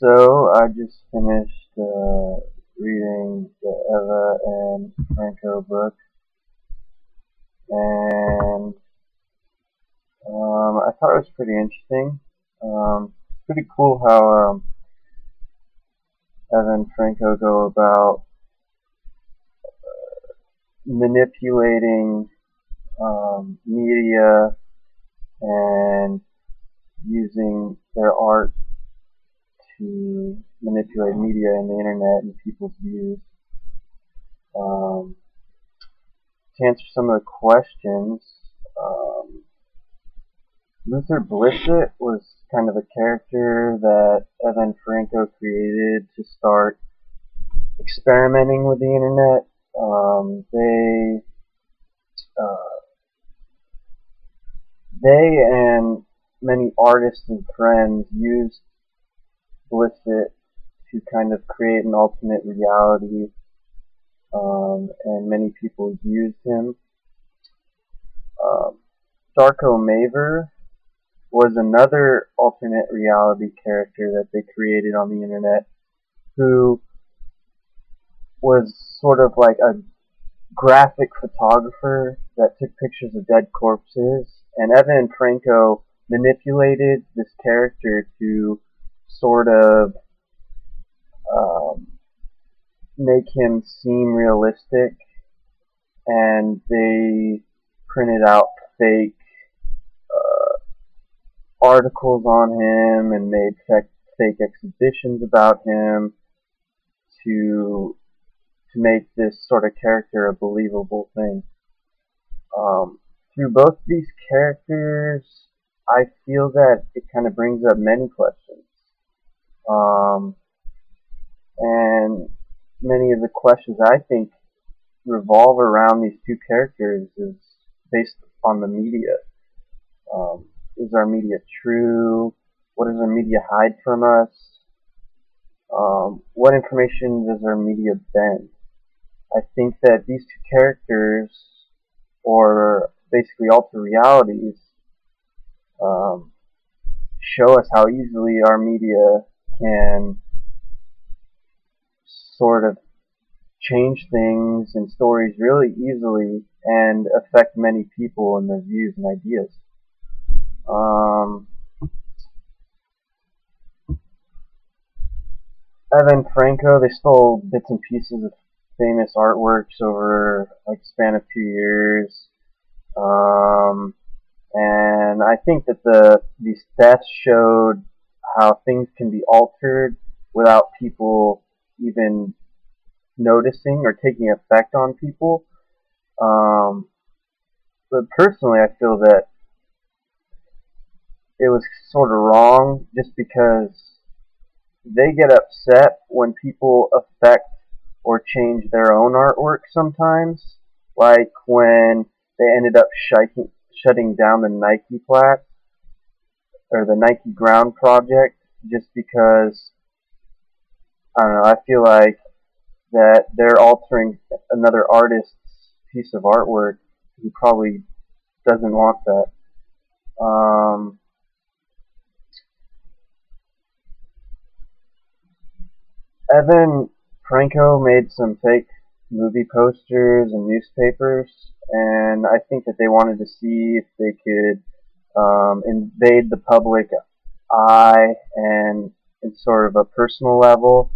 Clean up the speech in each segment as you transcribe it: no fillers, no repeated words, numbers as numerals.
So I just finished reading the Eva and Franco book, and I thought it was pretty interesting. Pretty cool how Eva and Franco go about manipulating media and using their art to manipulate media and the internet and people's views. Um, to answer some of the questions, um, Luther Blissett was kind of a character that Evan Franco created to start experimenting with the internet. Uh, they and many artists and friends used Blissett to kind of create an alternate reality, and many people used him. Um, Darko Maver was another alternate reality character that they created on the internet, who was sort of like a graphic photographer that took pictures of dead corpses, and Evan Franco manipulated this character to sort of um, make him seem realistic, and they printed out fake articles on him and made fake exhibitions about him to make this sort of character a believable thing. Through both these characters, I feel that it kind of brings up many questions. Um, and many of the questions I think revolve around these two characters is based on the media. Is our media true? What does our media hide from us? What information does our media bend? I think that these two characters, or basically alter realities, um, show us how easily our media can sort of change things and stories really easily and affect many people and their views and ideas. Evan Franco, they stole bits and pieces of famous artworks over like a span of 2 years. And I think that these thefts showed how things can be altered without people even noticing or taking effect on people. Um, but personally, I feel that it was sort of wrong just because they get upset when people affect or change their own artwork sometimes, like when they ended up shutting down the Nike Plat or the Nike Ground project just because, I don't know, I feel like that they're altering another artist's piece of artwork who probably doesn't want that. Evan Franco made some fake movie posters and newspapers, and I think that they wanted to see if they could invade the public eye and in sort of a personal level,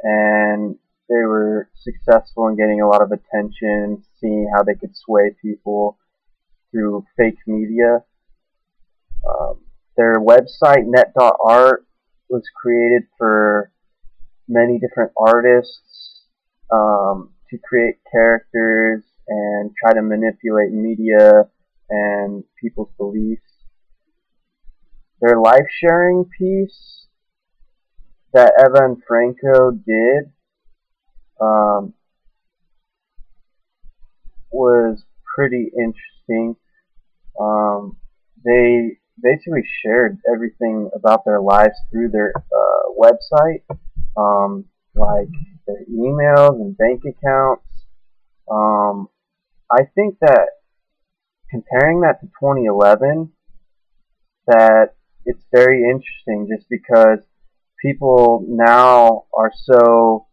and they were successful in getting a lot of attention, seeing how they could sway people through fake media. Their website, net.art, was created for many different artists to create characters and try to manipulate media and people's beliefs. Their life sharing piece that Evan Franco did was pretty interesting. They basically shared everything about their lives through their website, like their emails and bank accounts. I think that comparing that to 2011, that it's very interesting just because people now are so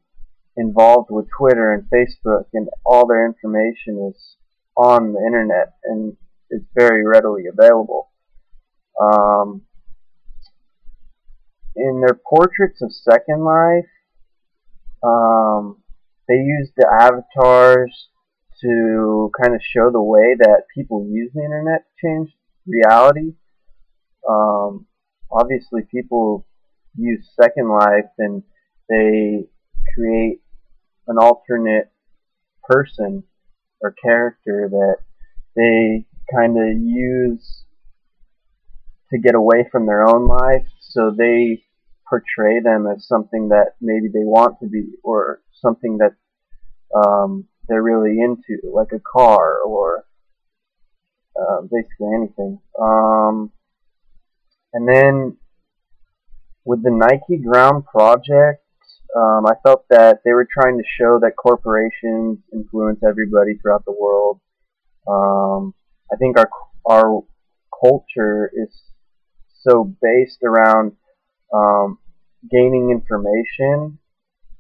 involved with Twitter and Facebook, and all their information is on the internet and is very readily available. Um, in their portraits of Second Life, um, they use the avatars to kind of show the way that people use the internet to change reality. Um, Obviously, people use Second Life and they create an alternate person or character that they kind of use to get away from their own life, so they portray them as something that maybe they want to be, or something that they're really into, like a car or basically anything. And then with the Nike Ground project, I felt that they were trying to show that corporations influence everybody throughout the world. I think our culture is so based around gaining information,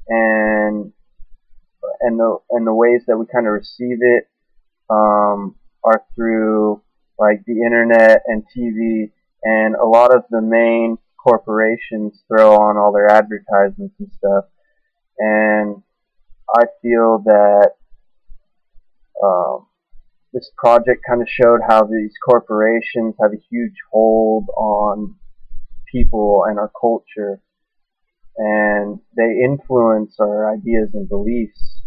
and the ways that we kind of receive it are through like the internet and TV, and a lot of the main corporations throw on all their advertisements and stuff. And I feel that this project kind of showed how these corporations have a huge hold on people and our culture, and they influence our ideas and beliefs.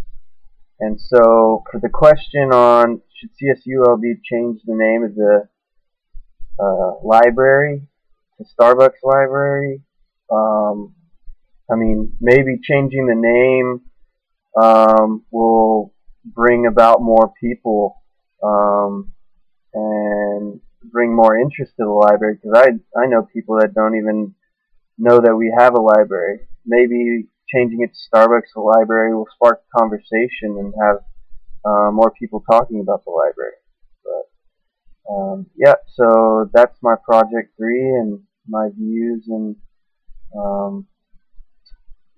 And so, for the question on should CSULB change the name of the library to Starbucks Library, I mean, maybe changing the name will bring about more people and bring more interest to the library, because I know people that don't even know that we have a library. Maybe changing it to Starbucks Library will spark conversation and have more people talking about the library. But yeah, so that's my project 3 and my views and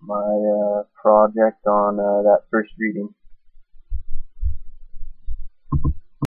my project on that first reading.